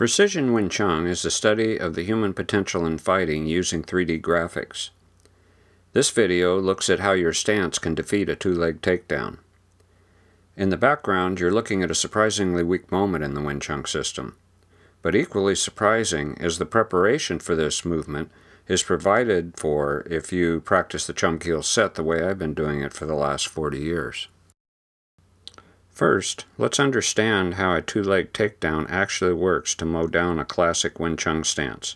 Precision Wing Chun is the study of the human potential in fighting using 3D graphics. This video looks at how your stance can defeat a two-leg takedown. In the background, you're looking at a surprisingly weak moment in the Wing Chun system. But equally surprising is the preparation for this movement is provided for if you practice the Chum Kiel set the way I've been doing it for the last 40 years. First, let's understand how a two-leg takedown actually works to mow down a classic Wing Chun stance.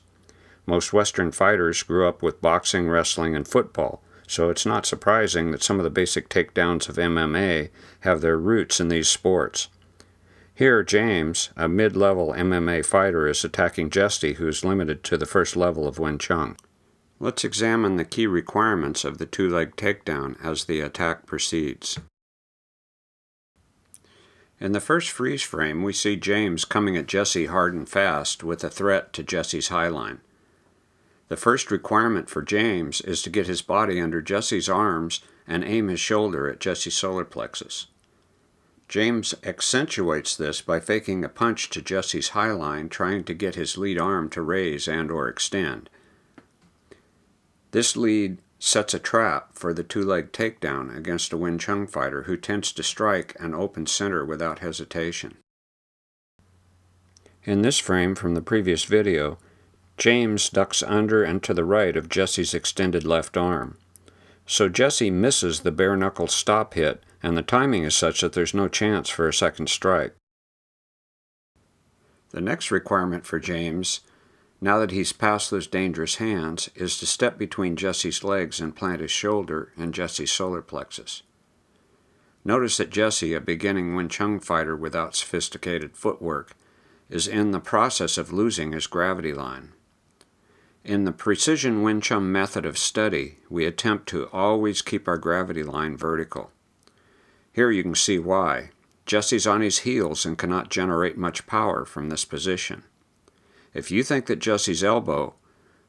Most Western fighters grew up with boxing, wrestling, and football, so it's not surprising that some of the basic takedowns of MMA have their roots in these sports. Here, James, a mid-level MMA fighter, is attacking Jesse, who's limited to the first level of Wing Chun. Let's examine the key requirements of the two-leg takedown as the attack proceeds. In the first freeze frame, we see James coming at Jesse hard and fast with a threat to Jesse's high line. The first requirement for James is to get his body under Jesse's arms and aim his shoulder at Jesse's solar plexus. James accentuates this by faking a punch to Jesse's high line, trying to get his lead arm to raise and/or extend. This lead sets a trap for the two-leg takedown against a Wing Chun fighter who tends to strike an open center without hesitation. In this frame from the previous video, James ducks under and to the right of Jesse's extended left arm. So Jesse misses the bare-knuckle stop hit, and the timing is such that there's no chance for a second strike. The next requirement for James, now that he's past those dangerous hands, is to step between Jesse's legs and plant his shoulder in Jesse's solar plexus. Notice that Jesse, a beginning Wing Chun fighter without sophisticated footwork, is in the process of losing his gravity line. In the Precision Wing Chun method of study, we attempt to always keep our gravity line vertical. Here you can see why. Jesse's on his heels and cannot generate much power from this position. If you think that Jesse's elbow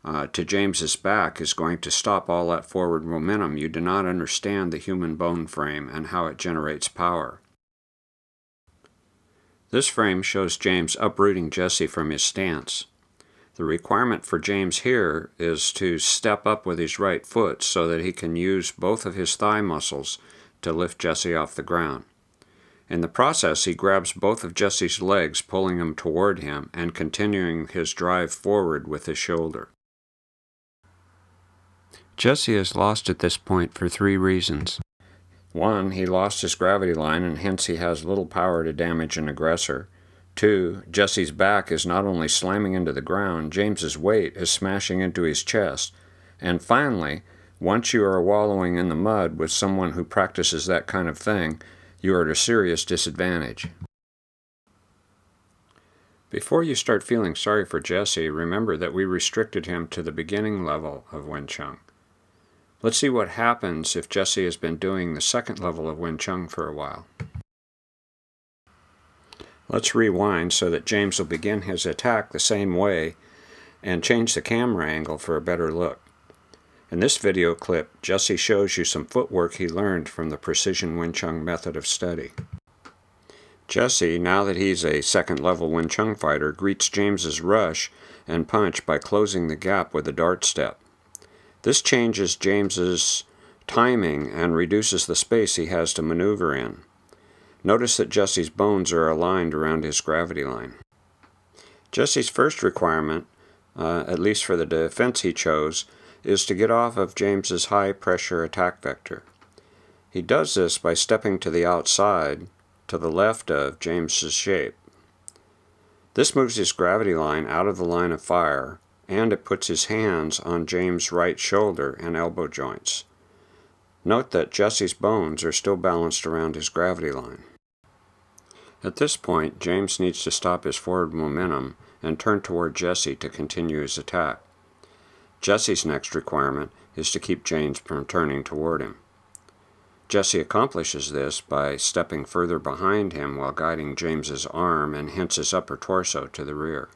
to James's back is going to stop all that forward momentum, you do not understand the human bone frame and how it generates power. This frame shows James uprooting Jesse from his stance. The requirement for James here is to step up with his right foot so that he can use both of his thigh muscles to lift Jesse off the ground. In the process, he grabs both of Jesse's legs, pulling him toward him and continuing his drive forward with his shoulder. Jesse is lost at this point for 3 reasons. 1, he lost his gravity line and hence he has little power to damage an aggressor. 2, Jesse's back is not only slamming into the ground, James's weight is smashing into his chest. And finally, once you are wallowing in the mud with someone who practices that kind of thing, you are at a serious disadvantage. Before you start feeling sorry for Jesse, remember that we restricted him to the beginning level of Wing Chun. Let's see what happens if Jesse has been doing the second level of Wing Chun for a while. Let's rewind so that James will begin his attack the same way and change the camera angle for a better look. In this video clip, Jesse shows you some footwork he learned from the Precision Wing Chun method of study. Jesse, now that he's a second-level Wing Chun fighter, greets James's rush and punch by closing the gap with a dart step. This changes James's timing and reduces the space he has to maneuver in. Notice that Jesse's bones are aligned around his gravity line. Jesse's first requirement, at least for the defense he chose, is to get off of James's high-pressure attack vector. He does this by stepping to the outside, to the left of James's shape. This moves his gravity line out of the line of fire, and it puts his hands on James' right shoulder and elbow joints. Note that Jesse's bones are still balanced around his gravity line. At this point, James needs to stop his forward momentum and turn toward Jesse to continue his attack. Jesse's next requirement is to keep James from turning toward him. Jesse accomplishes this by stepping further behind him while guiding James's arm and hence his upper torso to the rear.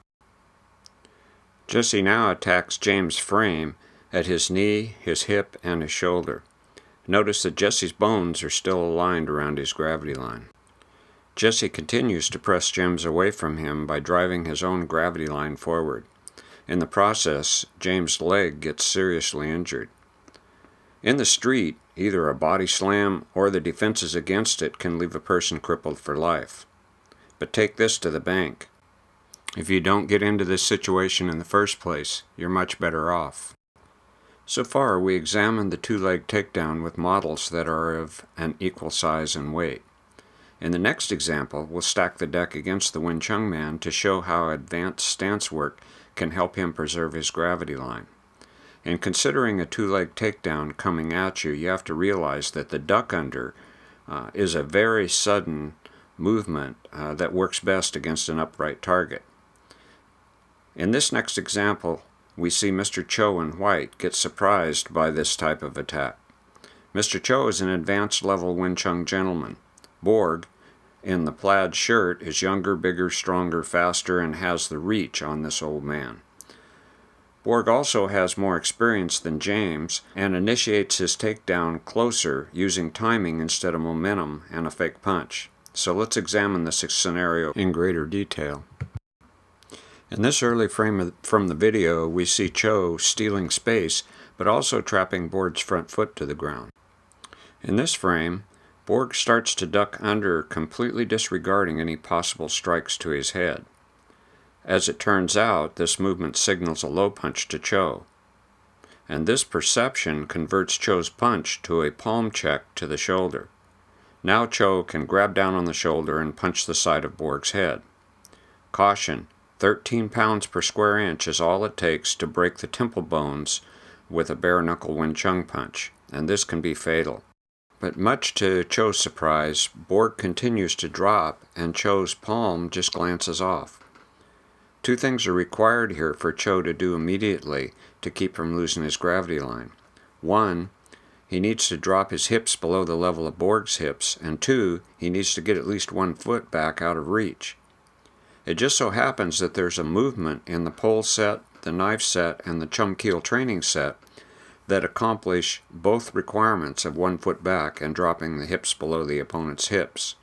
Jesse now attacks James' frame at his knee, his hip, and his shoulder. Notice that Jesse's bones are still aligned around his gravity line. Jesse continues to press James away from him by driving his own gravity line forward. In the process, James' leg gets seriously injured. In the street, either a body slam or the defenses against it can leave a person crippled for life. But take this to the bank. If you don't get into this situation in the first place, you're much better off. So far, we examined the two-leg takedown with models that are of an equal size and weight. In the next example, we'll stack the deck against the Wing Chun man to show how advanced stance work can help him preserve his gravity line. In considering a two-leg takedown coming at you, you have to realize that the duck under is a very sudden movement that works best against an upright target. In this next example, we see Mr. Cho in white get surprised by this type of attack. Mr. Cho is an advanced level Wing Chun gentleman. Borg, in the plaid shirt, is younger, bigger, stronger, faster, and has the reach on this old man. Borg also has more experience than James and initiates his takedown closer using timing instead of momentum and a fake punch. So let's examine this scenario in greater detail. In this early frame from the video, we see Cho stealing space, but also trapping Borg's front foot to the ground. In this frame, Borg starts to duck under, completely disregarding any possible strikes to his head. As it turns out, this movement signals a low punch to Cho, and this perception converts Cho's punch to a palm check to the shoulder. Now Cho can grab down on the shoulder and punch the side of Borg's head. Caution: 13 pounds per square inch is all it takes to break the temple bones with a bare-knuckle Wing Chun punch, and this can be fatal. But much to Cho's surprise, Borg continues to drop, and Cho's palm just glances off. Two things are required here for Cho to do immediately to keep from losing his gravity line. One, he needs to drop his hips below the level of Borg's hips, and two, he needs to get at least 1 foot back out of reach. It just so happens that there's a movement in the pole set, the knife set, and the chum keel training set that accomplish both requirements of 1 foot back and dropping the hips below the opponent's hips.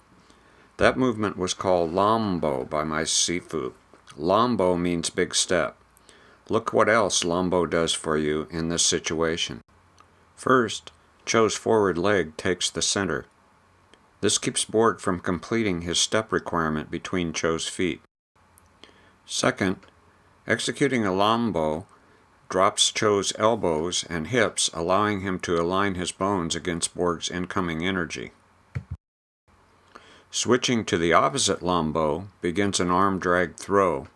That movement was called Lambo by my Sifu. Lambo means big step. Look what else Lambo does for you in this situation. First, Cho's forward leg takes the center. This keeps Borg from completing his step requirement between Cho's feet. Second, executing a Lambo drops Cho's elbows and hips, allowing him to align his bones against Borg's incoming energy. Switching to the opposite Lambo begins an arm drag throw,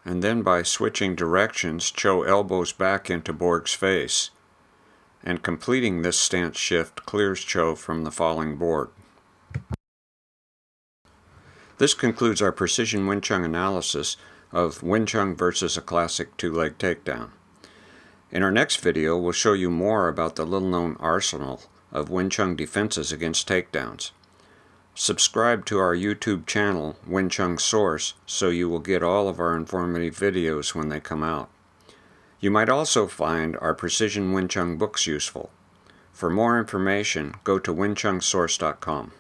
and then by switching directions, Cho elbows back into Borg's face, and completing this stance shift clears Cho from the falling Borg. This concludes our precision Wing Chun analysis of Wing Chun versus a classic two-leg takedown. In our next video, we'll show you more about the little-known arsenal of Wing Chun defenses against takedowns. Subscribe to our YouTube channel, Wing Chun Source, so you will get all of our informative videos when they come out. You might also find our Precision Wing Chun books useful. For more information, go to wingchunsource.com.